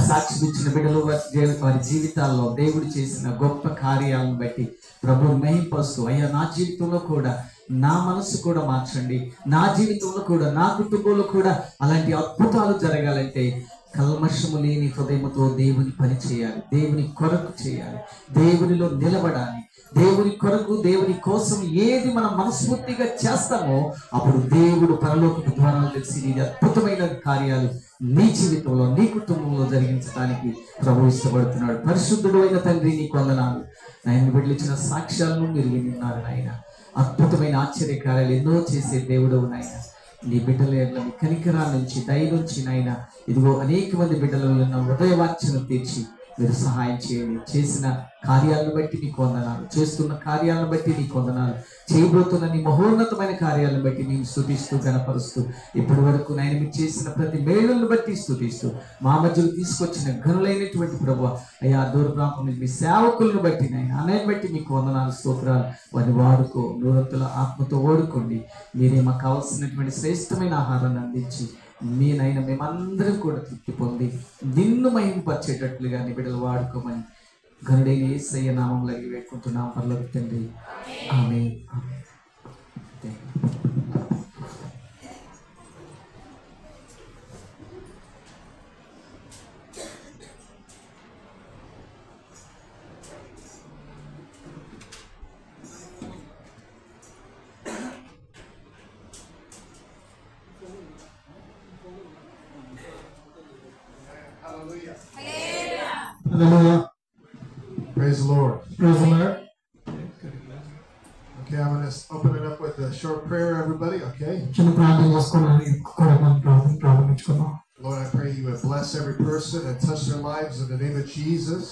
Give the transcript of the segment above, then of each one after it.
సాక్షి ఇచ్చిన బిడ్డలు వారి జీవితాల్లో దేవుడు చేసిన గొప్ప కార్యాలను బట్టి ప్రభువు మహింపరుస్తూ, అయ్యా నా జీవితంలో కూడా నా మనసు కూడా మార్చండి, నా జీవితంలో కూడా నా కుటుంబంలో కూడా అలాంటి అద్భుతాలు జరగాలంటే కల్మషము లేని హృదయముతో దేవుని పని చేయాలి, దేవుని కొరకు చేయాలి, దేవునిలో నిలబడాలి. దేవుని కొరకు దేవుని కోసం ఏది మనం మనస్ఫూర్తిగా చేస్తామో అప్పుడు దేవుడు పరలోకపు ద్వారాలు తెలిసి నీ అద్భుతమైన కార్యాలు నీ జీవితంలో నీ కుటుంబంలో జరిగించడానికి ప్రభు ఇష్టపడుతున్నాడు. పరిశుద్ధుడు అయిన తండ్రి నీ వందనాలు. నాయన బిడ్డలిచ్చిన సాక్ష్యాలను మీరు విన్నారు నాయన. అద్భుతమైన ఆశ్చర్య కార్యాలు ఎన్నో చేసే దేవుడవు నాయన. నీ బిడ్డల కనికరా నుంచి దయ నుంచి నాయన ఇదిగో అనేక మంది బిడ్డలు ఉన్న హృదయవాంఛను తీర్చి మీరు సహాయం చేయండి. చేసిన కార్యాలను బట్టి నీకు వందనాలు, చేస్తున్న కార్యాలను బట్టి నీకు వందనాలు, చేయబోతున్న నీ మహోన్నతమైన కార్యాలను బట్టి నేను స్తుతిస్తూ కనపరుస్తూ ఇప్పటి వరకు నేను మీరు చేసిన ప్రతి మేలులను బట్టి స్తుతిస్తూ మా మధ్యలో తీసుకొచ్చిన ఘనులైనటువంటి ప్రభువా అయ్యా దూర ప్రాంతం మీ సేవకులను బట్టి నాయన అన్నయ్యని బట్టి మీకు వందనాలు స్తోత్రాలు. వారిని వాడుకో, నూరంతుల ఆత్మతో ఓడుకోండి. మీరే మాకు కావాల్సినటువంటి శ్రేష్టమైన ఆహారాన్ని అందించి నేనైనా మేమందరం కూడా తృప్తి పొంది నిన్ను మహింపరిచేటట్లుగా నీ బిడ్డలు వాడుకోమని ఘనుడైన యేసయ్య నామములో వేడుకుంటున్నాం పరలోక తండ్రి. ఆమేన్. Hallelujah. Praise the Lord. Praise the Lord. Okay, I'm going to open it up with a short prayer, everybody, okay? Lord, I pray you would bless every person and touch their lives in the name of Jesus.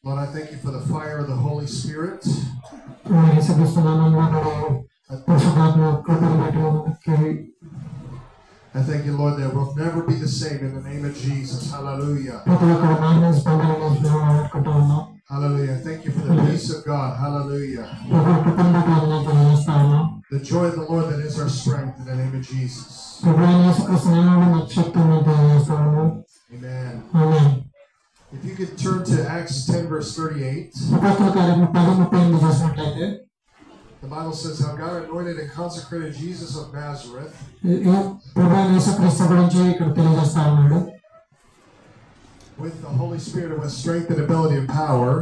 Lord, I thank you for the fire of the Holy Spirit. I thank you, Lord, that we'll never be the same in the name of Jesus. Hallelujah. Hallelujah. Thank you for the peace of God. Hallelujah. The joy of the Lord that is our strength in the name of Jesus. Amen. If you could turn to Acts 10 verse 38. The Bible says how God anointed and consecrated Jesus of Nazareth with the Holy Spirit and with strength and ability and power.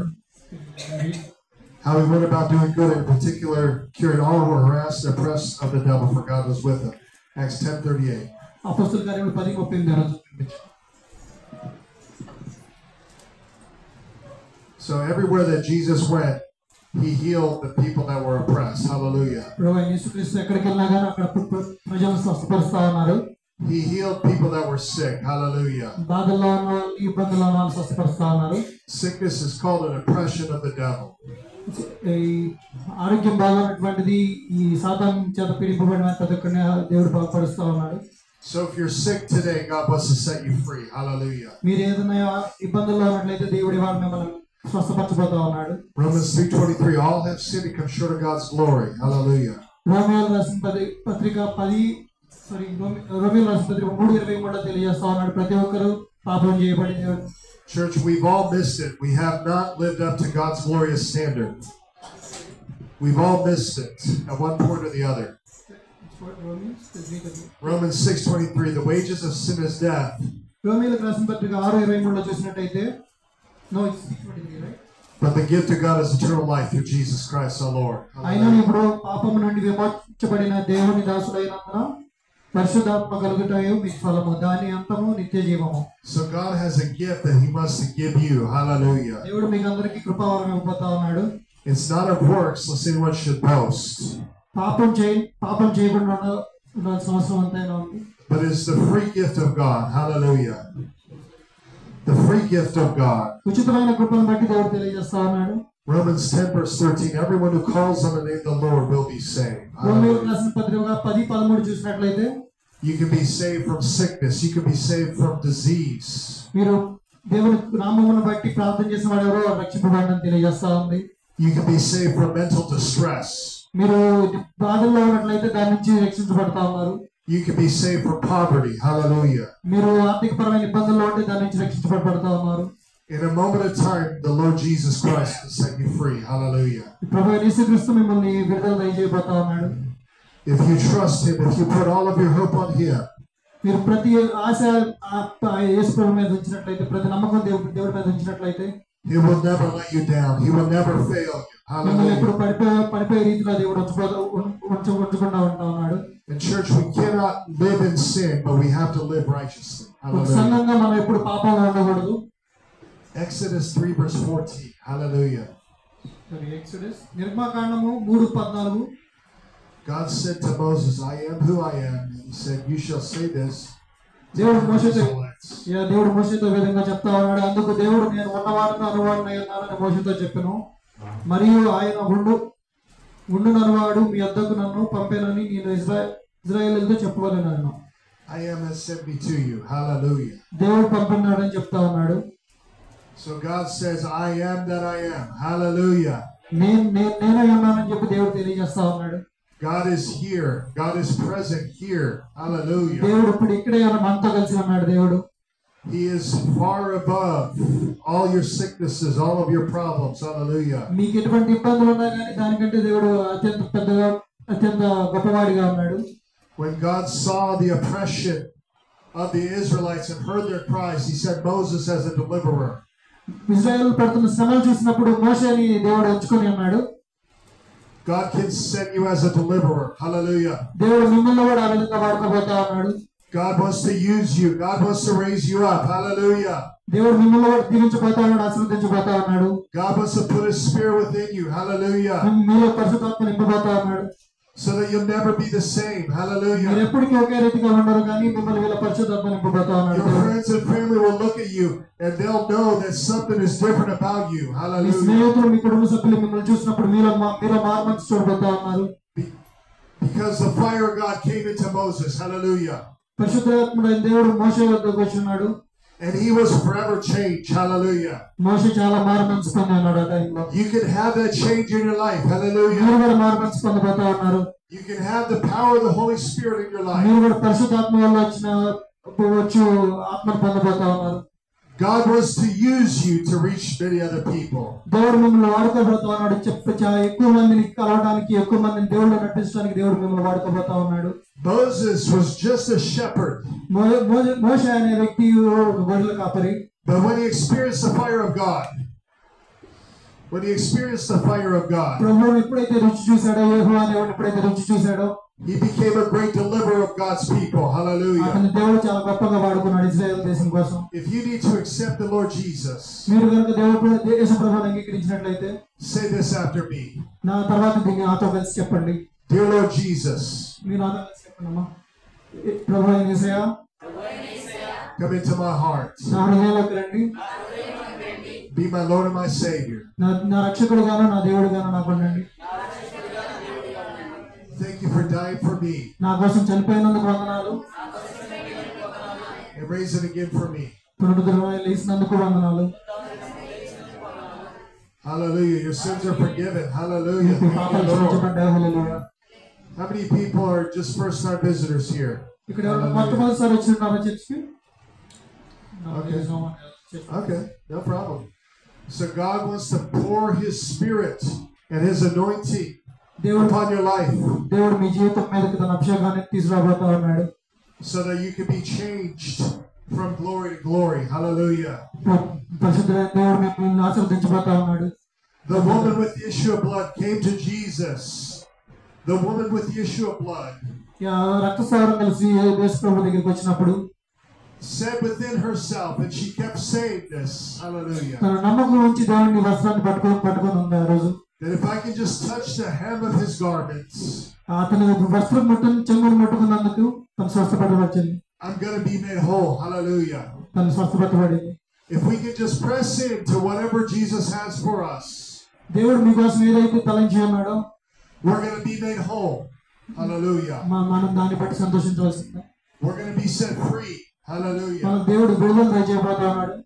How he went about doing good, in particular curing all who were harassed and oppressed of the devil, for God was with him. Acts 10:38. So everywhere that Jesus went, he healed the people that were oppressed. Hallelujah. He healed people that were sick. Hallelujah. Sickness is called an oppression of the devil. So if you're sick today, God wants to set you free. Hallelujah. Romans 3:23, all have sinned and come short of God's glory. Hallelujah. Church, we've all missed it. We have not lived up to God's glorious standard. We've all missed it at one point or the other. Romans 6:23, the wages of sin is death. No, it's 6:23, right? But the gift of God is eternal life through Jesus Christ our Lord. So God has a gift that he wants to give you. Hallelujah. It's not of works lest anyone should boast. ఉండాల్సిన అవసరం ఎంతైనా ఉంది. but it's the free gift of God. Hallelujah. The free gift of God. ఉచితమైన కృపను బట్టి దేవుడు తెలియజేస్తా ఉన్నాడు. Romans 10 verse 13, everyone who calls on the name of the Lord will be saved. రోమీయులకు రాసిన పత్రిక 10:13 చూసినట్లయితే You can be saved from sickness. You can be saved from disease. మీరు దేవుని నామమును బట్టి ప్రార్థన చేసిన వాడు ఎవరో రక్షింపబడని తెలియజేస్తా ఉంది. You can be saved from mental distress. మీరు బాధల్లో ఉన్నట్లయితే దాని నుంచి రక్షించబడతా ఉన్నారు. You can be saved from poverty. Hallelujah. మీరు ఆర్థికపరమైన ఇబ్బందుల్లో ఉంటే దాని నుంచి రక్షించబడతా ఉన్నారు. In a moment of time, the Lord Jesus Christ will set you free. Hallelujah. ప్రభువైన యేసుక్రీస్తు మిమ్మల్ని విడుదల దయచేయబోతా ఉన్నాడు. If you trust Him, if you put all of your hope on Him, మీరు ప్రతి ఆశ యేసు ప్రభు మీద ఉంచినట్లయితే, ప్రతి నమ్మకం దేవుడి మీద ఉంచినట్లయితే He will never let you down. He will never fail you. మిమ్మల్ని ఎప్పుడు Hallelujah. పడిపోయే రీతిలో దేవుడు ఉంచకుండా ఉంటా ఉన్నాడు. In church, we cannot live in sin, but we have to live righteously. ఒక Hallelujah. సంఘంగా మనం ఎప్పుడు పాపంలో ఉండకూడదు. Exodus 3 verse 14. Hallelujah. ఎక్సోడస్ నిర్గమకాండము 3:14 God said to Moses, I am who I am. And He said, you shall say this to దేవుడు your మోషేతో Israelites. దేవుడు మోషేతో విధంగా చెప్తా ఉన్నాడు. అందుకు దేవుడు నేను ఉన్నవాడును అనువాడునై ఉన్నానని మోషేతో చెప్పెను. మరియు ఆయన ఉండుననువాడు మీ వద్దకు నన్ను పంపేనని నేను ఇశ్రాయేలీయులతో చెప్పవలెనను. I am has sent me to you. Hallelujah. దేవుడు పంపినాడని చెప్తా ఉన్నాడు. So God says, I am that I am. Hallelujah. నేనే ఉన్నానని చెప్పి దేవుడు తెలియజేస్తా ఉన్నాడు. God is here. God is present here. Hallelujah. దేవుడు ఇప్పుడు ఇక్కడే మనతో కలిసి ఉన్నాడు. దేవుడు He is far above all your sicknesses, all of your problems. Hallelujah. మీకు ఎటువంటి ఇబ్బందులు ఉన్నా కానీ దానికంటే దేవుడు అత్యంత గొప్పవాడిగా ఉన్నాడు. When God saw the oppression of the Israelites and heard their cries, He sent Moses as a deliverer. ఇశ్రాయేలు పడుతున్న శ్రమలు చూసినప్పుడు మోషేని దేవుడు ఎంచుకొని ఉన్నాడు. God can send you as a deliverer. Hallelujah. దేవుడు మిమ్మల్ని కూడా ఆ విధంగా వాడుకోబోతా ఉన్నాడు. God wants to use you. God wants to raise you up. Hallelujah. దేవుడు మిమ్మల్ని కూడా దీవించబోతా ఉన్నాడు, ఆశీర్వదించబోతా ఉన్నాడు. God wants to put His Spirit within you. Hallelujah. మీలో పరిశుద్ధాత్మ నింపబోతా ఉన్నాడు. So that you'll never be the same. మీరు Hallelujah. ఎప్పటికీ ఒకే రీతిగా ఉండరు కానీ మిమ్మల్ని వీళ్ళ పరిశుద్ధాత్మ నింపబోతా ఉన్నాడు. Your friends and family will look at you and they'll know that something is different about you. Me Hallelujah. స్నేహితులు, మీ కుటుంబ సభ్యులు మిమ్మల్ని చూసినప్పుడు మీలో మార్పు చూడబోతా ఉన్నారు. Because the fire of God came into Moses. Hallelujah. పరిశుద్ధాత్ముడైన దేవుడు మోషే వద్దకు వచ్చున్నాడు. And he was forever changed. Hallelujah. మోషే చాలా మార్పు పొందాడు ఆ టైంలో. You can have that change in your life. Hallelujah. మీరు కూడా మార్పు పొందబోతా ఉన్నారు. You can have the power of the Holy Spirit in your life. మీరు కూడా పరిశుద్ధాత్మ వల్ల వచ్చు ఆత్మను పొందబోతా ఉన్నారు. God wants to use you to reach many other people. దేవుడు మిమ్మల్ని వాడుకోబోతా ఉన్నాడు. ఎక్కువ మందిని కలవడానికి, ఎక్కువ మందిని దేవుళ్ళు నటించడానికి దేవుడు మిమ్మల్ని వాడుకోబోతా ఉన్నాడు. Moses was just a shepherd. మోషే అనే వ్యక్తి గొర్రెల కాపరి. But when he experienced the fire of God, ప్రభువుని ఎప్పుడైతే రుచి చూశాడో, యెహోవా దేవుని ఎప్పుడైతే రుచి చూశాడో, he became a great deliverer of God's people. Hallelujah. అతని దేవుడు చాలా గొప్పగా వాడుకున్నాడు ఇశ్రాయేలు దేశం కోసం. If you need to accept the Lord Jesus, మీరు కనుక యేసు ప్రభువుని అంగీకరించినట్లయితే say this after me. నా తర్వాత దీన్ని నాతో కలిసి చెప్పండి. Dear Lord Jesus, మీరు నాతో కలిసి చెప్పండి అమ్మా. ప్రభువైన యేసయ్యా, come into my heart. నా హృదయంలోకి రండి. Be my Lord and my Savior. నా రక్షకుడుగాను నా దేవుడుగాను నాకు ఉండండి. Thank you for dying for me నా కోసం చనిపోయినందుకు వందనాలు. and raising again for me. పునరుద్ధరణ లేచినందుకు వందనాలు. Hallelujah. Your sins are forgiven. Hallelujah. Me Thank పాపాలు you, Lord. క్షమించబడ్డాయి. Hallelujah. How many people are just first-time visitors here? ఇక్కడ ఎవరైనా మొట్టమొదటిసారి వచ్చినారా చర్చికి? Okay, no problem. So God wants to pour His Spirit and His anointing upon your life దేవుడు మీ జీవితం మీదకి తన అభిషేకాన్ని తీసుకురాబోతా ఉన్నాడు. so that you can be changed from glory to glory. Hallelujah. పరిశుద్ధుడైన దేవుడు మిమ్మల్ని ఆశీర్వదించబోతా ఉన్నాడు. The woman with the issue of blood came to Jesus. The woman with the issue of blood రక్తస్రావం కలిసి యేసు ప్రభు దగ్గరికి వచ్చినప్పుడు said within herself, and she kept saying this, hallelujah, తన నమ్మకం నుంచి దేవుని వస్త్రాన్ని పట్టుకొని ఉంది ఆ రోజు. that if I can just touch the hem of His garments, అతని వస్త్రం చెంగును ముట్టుకున్నందుకు తను స్వస్థపడవచ్చింది. I'm going to be made whole. Hallelujah. తను స్వస్థపడబడింది. If we can just press into whatever Jesus has for us, దేవుడు మీకోసం ఏదైతే తలంచి ఉన్నాడో we're going to be made whole. Hallelujah. మనం దాన్ని బట్టి సంతోషించవలసిందే. We're going to be set free. Hallelujah. మన దేవుడు విడుదల దయచేయబోతా ఉన్నాడు.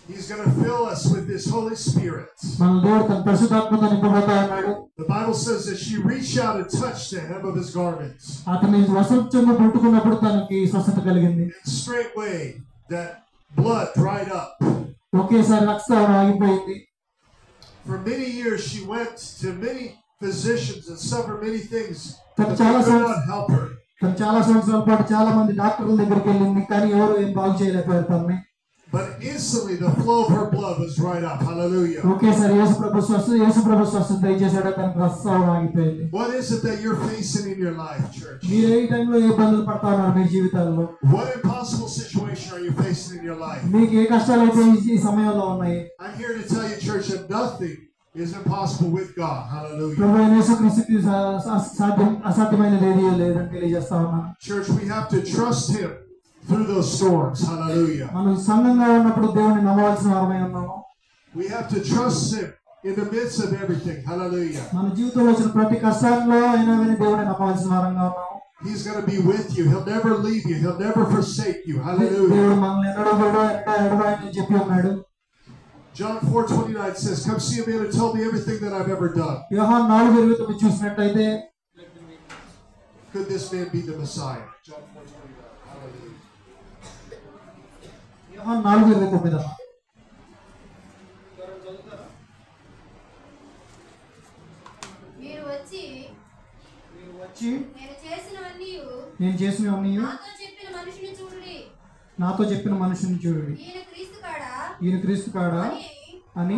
He's going to fill us with His Holy Spirit. మన దేవుడు తన పరిశుద్ధాత్మతో నింపబోతా ఉన్నాడు. The Bible says that she reached out and touched the hem of His garments. అతని వస్త్రం చెంగు ముట్టుకున్నప్పుడు తనకి స్వస్థత కలిగింది. And straightway that blood dried up. ఒకేసారి రక్తస్రావం ఆగిపోయింది. For many years she went to many physicians and suffered many things, but they చాలా could not help her. తను చాలా సంవత్సరాల పాటు చాలా మంది డాక్టర్ల దగ్గరికి వెళ్ళింది, కానీ ఎవరు ఏం బాగు చేయలేకపోయారు తనని. But instantly the flow of her blood was dried up. Hallelujah. ఒకేసారి యేసు ప్రభు స్వస్థత దయచేశాడు, తనకు రక్తస్రావం ఆగిపోయింది. What is it that you're facing in your life, church? మీరు ఏ టైంలో ఏ ఇబ్బందులు పడతా ఉన్నారు మీ జీవితాల్లో? What impossible situation are you facing in your life? మీకు ఏ కష్టాలు అయితే ఈ సమయంలో ఉన్నాయి? I'm here to tell you, church, that nothing is impossible with God. Hallelujah. ప్రభు అయిన యేసుక్రీస్తుకి అసాధ్యమైనది ఏదీ లేదని తెలియజేస్తా ఉన్నాను. Church, we have to trust Him through those storms. Hallelujah. మనం సంఘంగా ఉన్నప్పుడు దేవుని నమ్మవలసిన వారమై ఉన్నాము. We have to trust Him in the midst of everything. Hallelujah. మన జీవితంలో వచ్చిన ప్రతి కష్టాల్లో అయినా కానీ దేవుని నమ్మవలసిన వారంగా ఉన్నాము. He's going to be with you. He'll never leave you. He'll never forsake you. Hallelujah. దేవుడు మనల్ని ఎడబాయని చెప్పి ఉన్నాడు. John 4:29 says, "Come see a man who told me everything that I've ever done." యోహాను 4:29 చూసినట్టయితే, Could this man be the Messiah? John 4:29. Hallelujah. యోహాను 4:29 మీరు వచ్చి నేను చేసినవన్నీ నాతో చెప్పిన మనుషుని చూడండి, ఈయన క్రీస్తు కాడా అని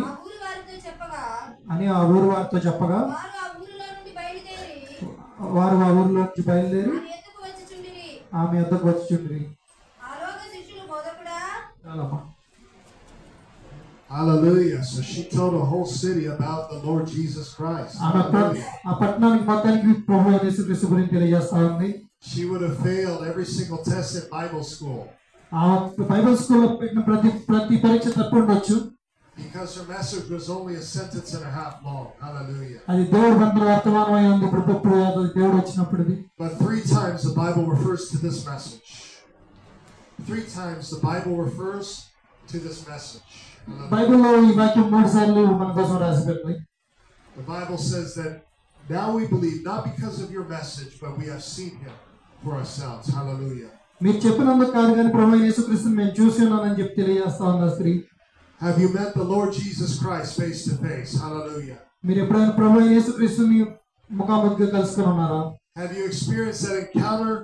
ఆ ఊరు వారితో చెప్పగా వారు ఆ ఊరిలో నుంచి బయలుదేరి ఆమె వద్దకు వచ్చుచుండ్రి. Hallelujah. So she told the whole city about the Lord Jesus Christ. ఆ పట్టణానికి మొత్తానికి ప్రభువు యేసుక్రీస్తు గురించి తెలియజేస్తా ఉంది. She would have failed every single test at Bible school. ఆ బైబిల్ స్కూల్లో పెట్టిన ప్రతి పరీక్ష తప్పు ఉండొచ్చు. Because her message was only a sentence and a half long. Hallelujah. అది దేవుడు పంపిన వర్తమానమై ఉంది. ఇప్పుడు దేవుడు వచ్చినప్పుడుది. But 3 times the Bible refers to this message. 3 times the Bible refers to this message. బైబిల్లో ఈ వాక్యం 3 సార్లు మన కోసం రాసిపెట్టింది. The Bible says that now we believe not because of your message, but we have seen Him for ourselves. Hallelujah. మీరు చెప్పినందుకు కాదు కానీ ప్రభువైన యేసుక్రీస్తుని మేము చూసి ఉన్నానని చెప్పి తెలియజేస్తా ఉంది ఆ స్త్రీ. Have you met the Lord Jesus Christ face to face? Hallelujah. మీరు ఎప్పుడైనా ప్రభువైన యేసుక్రీస్తుని ముఖాముఖిగా కలుసుకొని ఉన్నారా? Have you experienced that encounter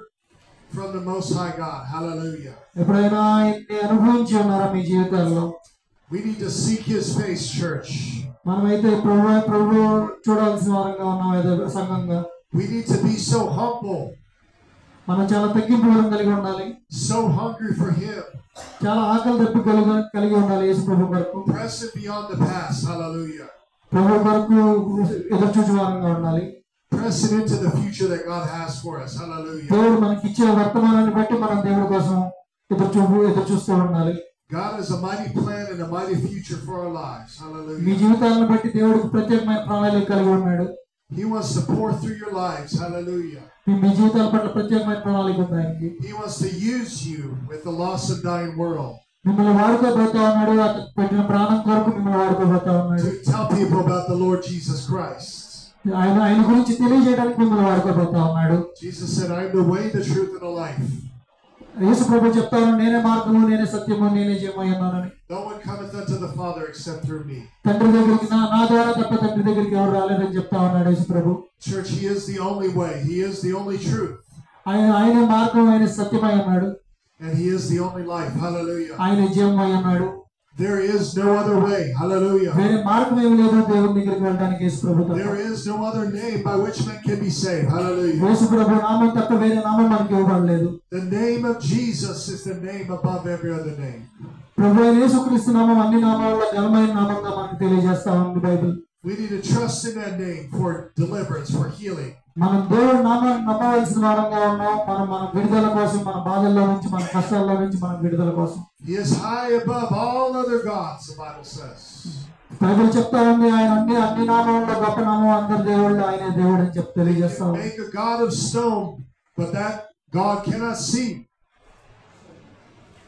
from the Most High God? Hallelujah. ఎప్పుడైనా ఆయన్ని అనుభవించి ఉన్నారా మీ జీవితాల్లో? We need to seek His face, church. మనమైతే ప్రభు చూడాల్సిన వారంగా ఉన్నాం సంఘంగా. We need to be so humble. మనం చాలా తగ్గింపు గుణం కలిగి ఉండాలి. So hungry for Him. చాలా ఆకలి దప్పి కలిగి ఉండాలి యేసు ప్రభు కొరకు. Pressing beyond the past. Hallelujah. ప్రభు కొరకు ఎదురు చూసే వారంగా ఉండాలి. Pressing into the future that God has for us. Hallelujah. దేవుడు మనకి ఇచ్చే వర్తమానాన్ని బట్టి మనం దేవుడి కోసం ఎదురు చూస్తూ ఉండాలి. God has a mighty plan and a mighty future for our lives. Me Hallelujah. జీవితాలను బట్టి దేవుడికి ప్రత్యేకమైన ప్రణాళిక కలిగి ఉన్నాడు. He wants to pour through your lives. Hallelujah. మీ జీవితాల పట్ల ప్రత్యేకమైన ప్రణాళిక ఉంది ఆయనకి. He wants to use you with the lost and dying world మిమ్మల్ని వాడుకోబోతా ఉన్నాడు. అతను పెట్టిన ప్రాణం కొరకు మిమ్మల్ని వాడుకోబోతా ఉన్నాడు. to tell people about the Lord Jesus Christ. ఆయన గురించి తెలియజేయడానికి మిమ్మల్ని వాడుకోబోతా ఉన్నాడు. Jesus said, "I am the way, the truth, and the life. యేసు ప్రభు చెప్తాను, నేనే మార్గము, నేనే సత్యము, నేనే జీవమై ఉన్నానని. No one cometh unto the Father except through me." తండ్రి దగ్గరికి నా ద్వారా తప్ప తండ్రి దగ్గరికి ఎవరు రాలేదని చెప్తా ఉన్నాడు యేసు ప్రభు. Church, He is the only way. He is the only truth. ఆయన మార్గం, ఆయన సత్యమై ఉన్నాడు. And He is the only life. Hallelujah. ఆయన జీవమై ఉన్నాడు. There is no other way. Hallelujah. వేరే మార్గం ఏమి లేదు దేవుని దగ్గరికి వెళ్ళడానికి యేసు ప్రభు తప్ప. There is no other name by which men can be saved. Hallelujah. యేసు ప్రభు నామం తప్ప వేరే నామం మనకి ఇవ్వబడలేదు. The name of Jesus is the name above every other name. ప్రభు అయిన యేసుక్రీస్తు నామం అన్ని నామాలలో ఘనమైన నామంగా మనకు తెలియజేస్తా ఉంది Bible. We need to trust in that name for deliverance, for healing. మనం దేవుడు నామాన్ని నమ్మవలసిన వారంగా ఉన్నాం. మన విడుదల కోసం, మన బాధల్లో నుంచి, మన కష్టాల్లో నుంచి మన విడుదల కోసం. He is high above all other gods, the Bible says. Bible చెప్తా ఉంది ఆయన అన్ని నామంలో గొప్ప నామం, అందరి దేవుళ్ళు ఆయనే దేవుడు అని చెప్పి తెలియజేస్తాం. Make a god of stone, but that God cannot see.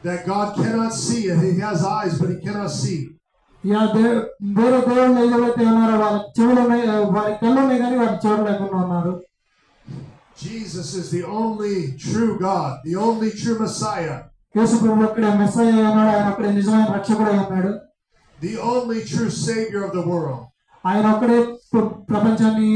That God cannot see, and He has eyes, but He cannot see. వేరే దేవుళ్ళు ఏదైతే ఉన్నారో వాళ్ళ చెవులు ఉన్నాయి, వారి కళ్ళు ఉన్నాయి కానీ వారి చెవులు లేకుండా ఉన్నారు. Jesus is the only true God, the only true Messiah. యేసు ప్రభువు ఒక్కడే మెస్సయ్య ఉన్నాడు, ఆయన ఒక్కడే నిజమైన రక్షకుడు ఉన్నాడు. The only true Savior of the world. ఆయన ఒక్కడే ప్రపంచాన్ని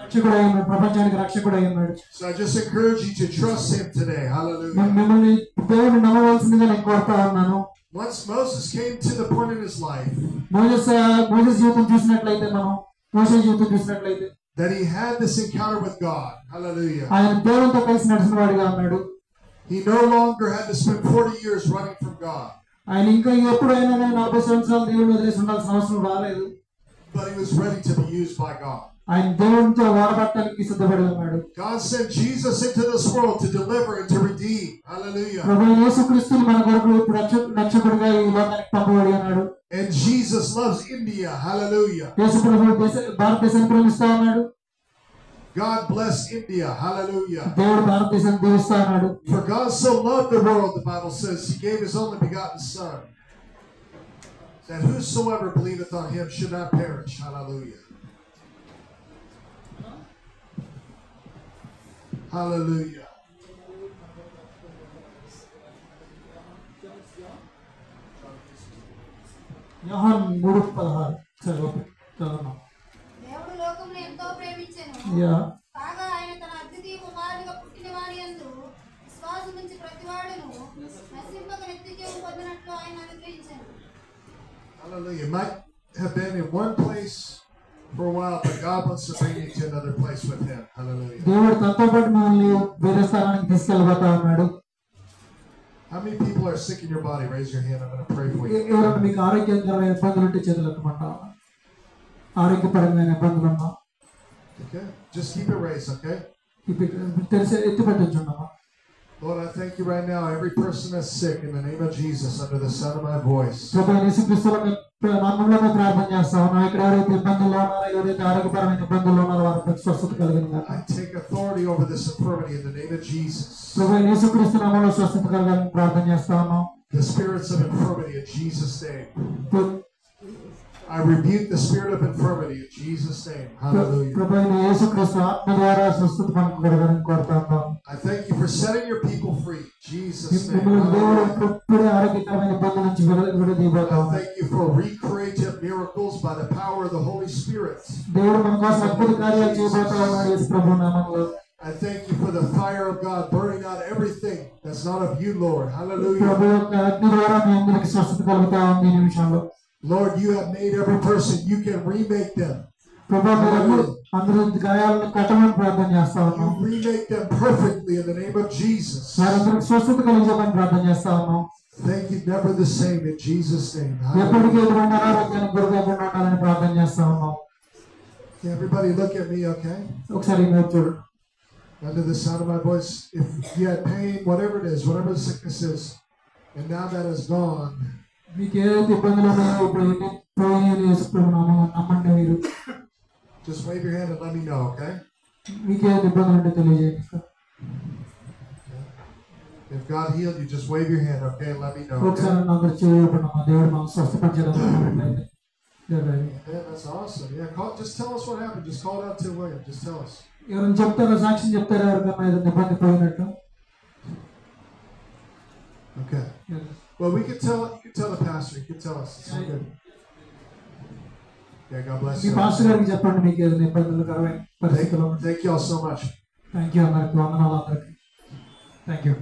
రక్షకుడు అయి ఉన్నాడు, ప్రపంచానికి రక్షకుడు అయి ఉన్నాడు. So I just encourage you to trust Him today. Hallelujah. మిమ్మల్ని దేవుడిని నమ్మవలసిందిగా నేను కోరుతా ఉన్నాను. Once Moses came to the point in his life Moses జీవితం చూసినట్లయితే, మనం మోసే జీవితం చూసినట్లయితే that he had this encounter with God. Hallelujah. ఆయన దేవునితో కలిసి నడిచిన వాడిగా ఉన్నాడు. He no longer had to spend 40 years running from God. ఆయన ఇంకా ఎప్పుడైనా 40 సంవత్సరాలు దేవుడిని వదిలేసి ఉండాల్సిన అవసరం రాలేదు. But he was ready to be used by God. ఆయన దేవునితో వాడబడటానికి సిద్ధపడి ఉన్నాడు. God sent Jesus into this world to deliver and to redeem. Hallelujah. ప్రభువైన యేసుక్రీస్తుని మన కొరకు ఇప్పుడు రక్షకుడిగా ఈ లోకానికి పంపబడి ఉన్నాడు. And Jesus loves India. Hallelujah. యేసు ప్రభువు భారతదేశాన్ని ప్రేమిస్తా ఉన్నాడు. God bless India. Hallelujah. దేవుడు భారతదేశాన్ని దీవిస్తా ఉన్నాడు. For God so loved the world, the Bible says, He gave His only begotten Son, that whosoever believeth on Him should not perish. Hallelujah. Hallelujah. యోహాను 3:16 చదువుదాం. దేవుడు లోకమును ఎంతో ప్రేమించెను, కాగా ఆయన తన అద్వితీయ కుమారునిగా పుట్టిన వాని యందు విశ్వాసముంచి ప్రతివాడును నశింపక నిత్యజీవం పొందినట్లు ఆయన అనుగ్రహించెను. Hallelujah. You might have been in one place for a while, but God wants to bring you to another place with Him. Hallelujah. దేవుడు తనతో పాటు మనల్ని వేరే స్థానానికి తీసుకెళ్ళబోతా ఉన్నాడు. How many people are sick in your body? Raise your hand. I'm going to pray for you. ఎవరైనా మీకు ఆరోగ్యకరమైన ఇబ్బందులు ఉంటే చేతులు ఎత్తమంటావా? ఆరోగ్యపరమైన ఇబ్బందులు ఉన్నా Okay. Just keep it raised, okay? తెలిసి ఎత్తి పెట్టించున్నామా? Lord, I thank you right now. Every person that's sick, in the name of Jesus, under the sound of my voice. ప్రభువైన యేసుక్రీస్తు నామములో ప్రార్థన చేస్తాను. ఇక్కడ ఎవరైతే ఇబ్బందుల్లో ఉన్నారో, ఎవరైతే ఆరోగ్యపరమైన ఇబ్బందుల్లో ఉన్నారో వారికి స్వస్థత కలుగును. I take authority over this infirmity in the name of Jesus. ప్రభువైన యేసుక్రీస్తు నామములో స్వస్థత కలుగును ప్రార్థన చేస్తాను. The spirits of infirmity in Jesus' name. I rebuke the spirit of infirmity in Jesus' name. Hallelujah. ప్రభువైన యేసుక్రీస్తు ఆత్మ ద్వారా స్వస్థత మనకు కలుగును కోరుతాను. I thank you for setting your people free. Jesus' name. దేవుడు ఇప్పుడే ఆరోగ్యకరమైన ఇబ్బందుల నుంచి విడుదలైపోతాము. I thank you for recreative miracles by the power of the Holy Spirit. దేవుడు మన కోసం అద్భుత కార్యాలు చేయబోతా ఉన్నాడు యేసు ప్రభు నామములో. I thank you for the fire of God burning out everything that's not of you, Lord. Hallelujah. ప్రభు యొక్క అగ్ని ద్వారా మీ అందరికీ స్వస్థత కలుగుతా ఉంది ఈ నిమిషంలో. Lord, you have made every person. You can remake them. ప్రభు అందరూ గాయాలను కట్టమని ప్రార్థన చేస్తా ఉన్నాం. You remake them perfectly in the name of Jesus. వారందరికీ స్వస్థత కలిగించమని ప్రార్థన చేస్తా ఉన్నాం. Thank you, never the same in Jesus' name. ఎప్పటికీ ఎదురున్న అనారోగ్యానికి గురికాకుండా ఉండాలని ప్రార్థన చేస్తా ఉన్నాం. Everybody look at me, okay? ఒకసారి మీరు చూడండి. Under the sound of my voice, if you had pain, whatever it is, whatever the sickness is, and now that is gone, మీకు ఏదైతే ఇబ్బందులు ఉన్నాయో ఇప్పుడు పోయి యేసు ప్రభు నామములో నమ్మండి. మీరు just wave your hand and let me know, okay? మీకు ఏదైతే ఇబ్బందులు ఉంటే తెలియజేయండి. If God healed you, just wave your hand, okay, and let me know. ఒకసారి అందరూ చేయకుండా మా దేవుడు మనం స్వస్థపరచడానికి. Yeah, that's awesome. Yeah, just tell us what happened. Just call it out to William. Just tell us. ఎవరైనా చెప్తారా, సాక్ష్యం చెప్తారా ఎవరికైనా ఏదైనా ఇబ్బంది పోయినట్టు? Okay. Well, you can tell the pastor. You can tell us. It's all good. Yeah, God bless me you. Pastor గారికి చెప్పండి మీకు ఏదైనా ఇబ్బందులు కరమైన పరిస్థితుల్లో. Thank you all so much. Thank you అందరికి, వందనాలు అందరికి. Thank you.